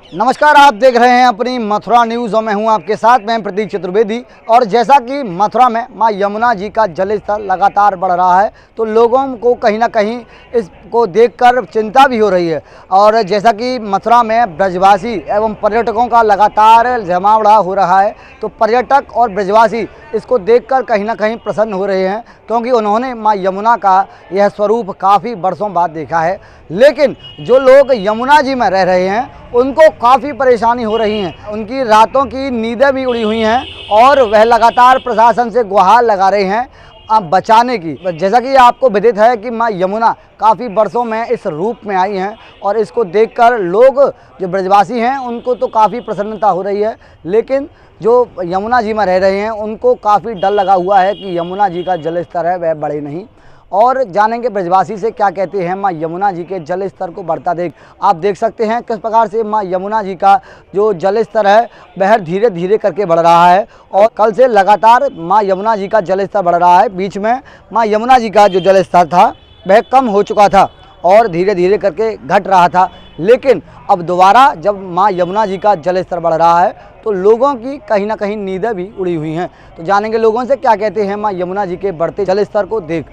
नमस्कार, आप देख रहे हैं अपनी मथुरा न्यूज़ और मैं हूं आपके साथ में प्रतीक चतुर्वेदी। और जैसा कि मथुरा में मां यमुना जी का जलस्तर लगातार बढ़ रहा है तो लोगों को कहीं ना कहीं इसको देखकर चिंता भी हो रही है। और जैसा कि मथुरा में ब्रजवासी एवं पर्यटकों का लगातार जमावड़ा हो रहा है तो पर्यटक और ब्रजवासी इसको देखकर कहीं ना कहीं प्रसन्न हो रहे हैं, क्योंकि उन्होंने मां यमुना का यह स्वरूप काफ़ी वर्षों बाद देखा है। लेकिन जो लोग यमुना जी में रह रहे हैं उनको काफ़ी परेशानी हो रही है, उनकी रातों की नींदें भी उड़ी हुई हैं और वह लगातार प्रशासन से गुहार लगा रहे हैं बचाने की। जैसा कि आपको विदित है कि मां यमुना काफ़ी वर्षों में इस रूप में आई हैं और इसको देखकर लोग जो ब्रजवासी हैं उनको तो काफ़ी प्रसन्नता हो रही है, लेकिन जो यमुना जी में रह रहे हैं उनको काफ़ी डर लगा हुआ है कि यमुना जी का जल स्तर है वह बढ़े नहीं। और जानेंगे ब्रजवासी से क्या कहते हैं मां यमुना जी के जल स्तर को बढ़ता देख। आप देख सकते हैं किस प्रकार से मां यमुना जी का जो जल स्तर है वह धीरे धीरे करके बढ़ रहा है और कल से लगातार मां यमुना जी का जल स्तर बढ़ रहा है। बीच में मां यमुना जी का जो जल स्तर था वह कम हो चुका था और धीरे धीरे करके घट रहा था, लेकिन अब दोबारा जब मां यमुना जी का जल स्तर बढ़ रहा है तो लोगों की कहीं ना कहीं नींदें भी उड़ी हुई हैं। तो जानेंगे लोगों से क्या कहते हैं मां यमुना जी के बढ़ते जल स्तर को देख।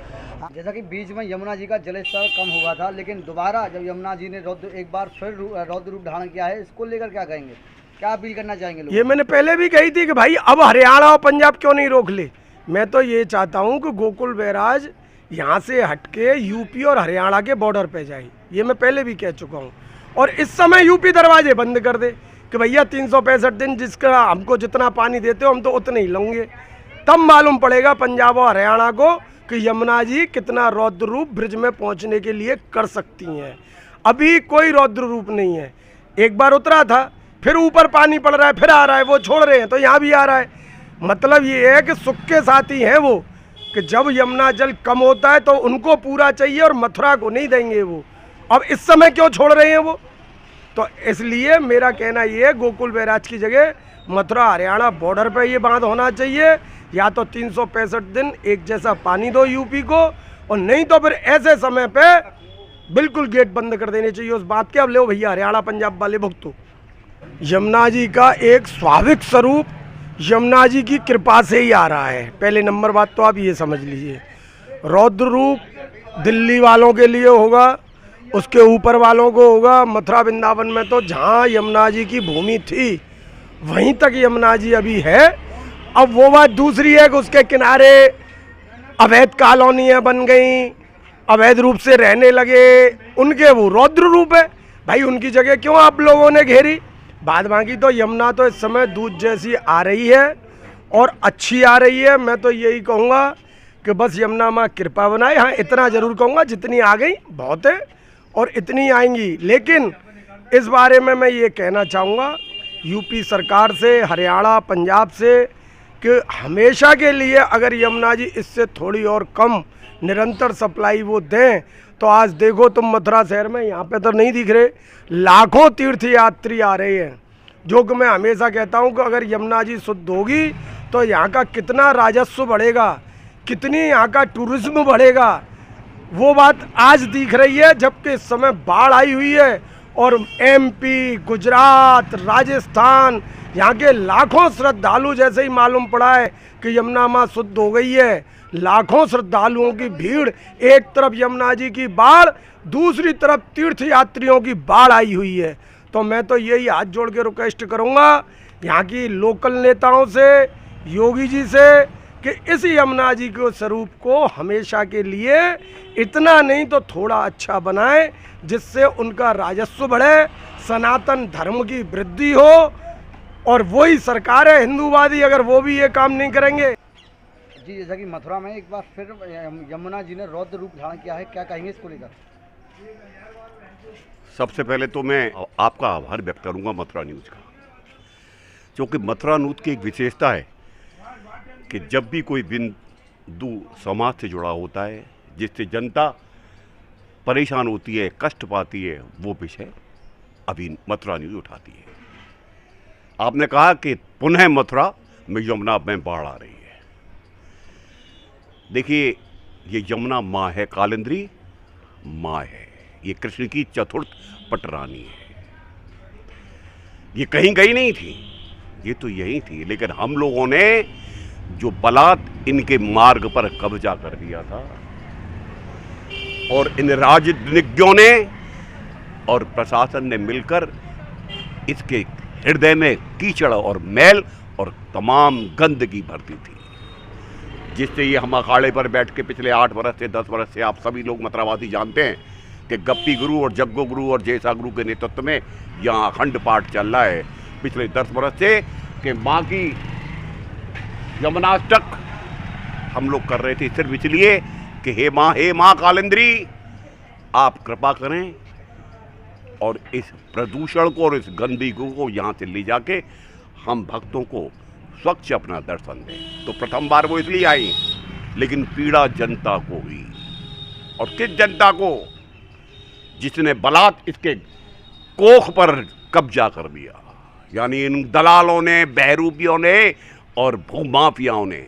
जैसा कि बीच में यमुना जी का जल स्तर कम हुआ था, लेकिन दोबारा जब यमुना जी ने एक बार फिर रौद्र रूप धारण किया है, इसको लेकर क्या कहेंगे, क्या अपील करना चाहेंगे लोग? ये मैंने पहले भी कही थी कि भाई अब हरियाणा और पंजाब क्यों नहीं रोक ले। मैं तो ये चाहता हूँ कि गोकुल बैराज यहाँ से हटके यूपी और हरियाणा के बॉर्डर पे जाए। ये मैं पहले भी कह चुका हूँ। और इस समय यूपी दरवाजे बंद कर दे कि भैया 365 दिन जिसका हमको जितना पानी देते हो हम तो उतने ही लेंगे। तब मालूम पड़ेगा पंजाब और हरियाणा को कि यमुना जी कितना रौद्र रूप ब्रिज में पहुँचने के लिए कर सकती हैं। अभी कोई रौद्र रूप नहीं है। एक बार उतरा था, फिर ऊपर पानी पड़ रहा है, फिर आ रहा है, वो छोड़ रहे हैं तो यहाँ भी आ रहा है। मतलब ये है कि सुख के साथी हैं वो, कि जब यमुना जल कम होता है तो उनको पूरा चाहिए और मथुरा को नहीं देंगे वो। अब इस समय क्यों छोड़ रहे हैं वो? तो इसलिए मेरा कहना ये है, गोकुल बैराज की जगह मथुरा हरियाणा बॉर्डर पे ये बांध होना चाहिए। या तो 365 दिन एक जैसा पानी दो यूपी को, और नहीं तो फिर ऐसे समय पे बिल्कुल गेट बंद कर देने चाहिए उस बात के। अब ले भैया हरियाणा पंजाब वाले भुगतो। यमुना जी का एक स्वाभाविक स्वरूप यमुना जी की कृपा से ही आ रहा है। पहले नंबर बात तो आप ये समझ लीजिए, रौद्र रूप दिल्ली वालों के लिए होगा, उसके ऊपर वालों को होगा। मथुरा वृंदावन में तो जहाँ यमुना जी की भूमि थी वहीं तक यमुना जी अभी है। अब वो बात दूसरी है कि उसके किनारे अवैध कॉलोनियाँ बन गई, अवैध रूप से रहने लगे, उनके वो रौद्र रूप है। भाई उनकी जगह क्यों आप लोगों ने घेरी? बाद बाकी तो यमुना तो इस समय दूध जैसी आ रही है और अच्छी आ रही है। मैं तो यही कहूँगा कि बस यमुना माँ कृपा बनाए। हाँ, इतना ज़रूर कहूँगा जितनी आ गई बहुत है और इतनी आएंगी। लेकिन इस बारे में मैं ये कहना चाहूँगा यूपी सरकार से, हरियाणा पंजाब से, कि हमेशा के लिए अगर यमुना जी इससे थोड़ी और कम निरंतर सप्लाई वो दें तो आज देखो तुम मथुरा शहर में, यहाँ पे तो नहीं दिख रहे, लाखों तीर्थ यात्री आ रहे हैं। जो कि मैं हमेशा कहता हूँ कि अगर यमुना जी शुद्ध होगी तो यहाँ का कितना राजस्व बढ़ेगा, कितनी यहाँ का टूरिज्म बढ़ेगा, वो बात आज दिख रही है। जबकि इस समय बाढ़ आई हुई है और एमपी, गुजरात, राजस्थान, यहाँ के लाखों श्रद्धालु, जैसे ही मालूम पड़ा है कि यमुना माँ शुद्ध हो गई है, लाखों श्रद्धालुओं की भीड़, एक तरफ यमुना जी की बाढ़, दूसरी तरफ तीर्थ यात्रियों की बाढ़ आई हुई है। तो मैं तो यही हाथ जोड़ के रिक्वेस्ट करूँगा यहाँ की लोकल नेताओं से, योगी जी से, कि इस यमुना जी के स्वरूप को हमेशा के लिए इतना नहीं तो थोड़ा अच्छा बनाएं, जिससे उनका राजस्व बढ़े, सनातन धर्म की वृद्धि हो। और वही सरकार है हिंदूवादी, अगर वो भी ये काम नहीं करेंगे। जी, जैसा कि मथुरा में एक बार फिर यमुना जी ने रौद्र रूप धारण किया है, क्या कहेंगे इसको लेकर? सबसे पहले तो मैं आपका आभार व्यक्त करूंगा मथुरा न्यूज़ का, क्योंकि मथुरा न्यूज़ की एक विशेषता है कि जब भी कोई बिंदु समाज से जुड़ा होता है, जिससे जनता परेशान होती है, कष्ट पाती है, वो विषय अभी मथुरा न्यूज़ उठाती है। आपने कहा कि पुनः मथुरा में यमुना में बाढ़ आ रही है। देखिए, ये यमुना माँ है, कालिंदी माँ है, ये कृष्ण की चतुर्थ पटरानी है। ये कहीं गई नहीं थी, ये तो यही थी। लेकिन हम लोगों ने जो बलात् इनके मार्ग पर कब्जा कर दिया था, और इन राजनीतिज्ञों ने और प्रशासन ने मिलकर इसके हृदय में कीचड़ और मैल और तमाम गंदगी भर दी थी, जिससे ये हम अखाड़े पर बैठ के पिछले 8 बरस से 10 बरस से, आप सभी लोग मथुरावासी जानते हैं कि गप्पी गुरु और जग्गो गुरु और जैसा गुरु के नेतृत्व में यहाँ अखंड पाठ चल रहा है पिछले 10 बरस से, कि माँ की यमुनाष्टक हम लोग कर रहे थे सिर्फ इसलिए कि हे माँ कालिंद्री, आप कृपा करें और इस प्रदूषण को और इस गंदगी को यहाँ से ले जाके हम भक्तों को स्वच्छ अपना दर्शन दें। तो प्रथम बार वो इसलिए आई, लेकिन पीड़ा जनता को हुई। और किस जनता को? जिसने बलात् इसके कोख पर कब्जा कर दिया, यानी इन दलालों ने, बहरूपियों ने और भूमाफियाओं ने,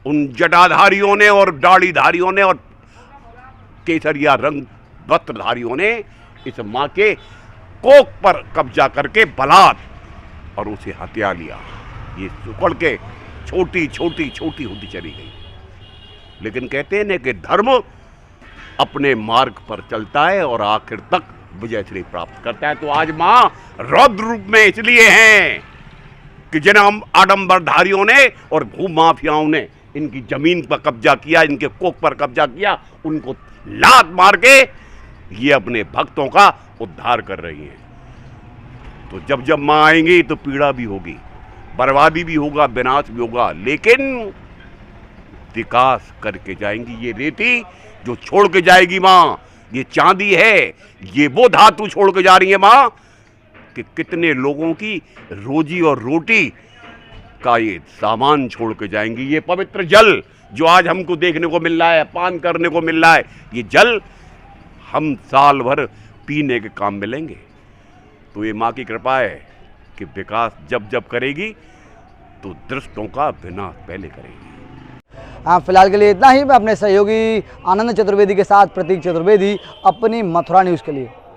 उन जटाधारियों ने और दाढ़ीधारियों ने और केसरिया रंग वस्त्रधारियों ने इस माँ के कोख पर कब्जा करके बलात् और उसे हत्या लिया। ये सुकड़ के छोटी छोटी छोटी होती चली गई। लेकिन कहते हैं ना कि धर्म अपने मार्ग पर चलता है और आखिर तक विजय श्री प्राप्त करता है। तो आज माँ रौद्र रूप में इसलिए हैं कि जिन आडंबरधारियों ने और भूमाफियाओं ने इनकी जमीन पर कब्जा किया, इनके कोख पर कब्जा किया, उनको लात मार के ये अपने भक्तों का उद्धार कर रही हैं। तो जब जब माँ आएंगी तो पीड़ा भी होगी, बर्बादी भी होगा, विनाश भी होगा, लेकिन विकास करके जाएंगी। ये रेती जो छोड़ के जाएगी माँ, ये चांदी है, ये वो धातु छोड़ के जा रही है माँ कि कितने लोगों की रोजी और रोटी का ये सामान छोड़ के जाएंगी। ये पवित्र जल जो आज हमको देखने को मिल रहा है, पान करने को मिल रहा है, ये जल हम साल भर पीने के काम मिलेंगे। तो ये माँ की कृपा है कि विकास जब जब करेगी तो दुष्टों का विनाश पहले करेगी। हाँ, फिलहाल के लिए इतना ही। मैं अपने सहयोगी आनंद चतुर्वेदी के साथ प्रतीक चतुर्वेदी, अपनी मथुरा न्यूज़ के लिए।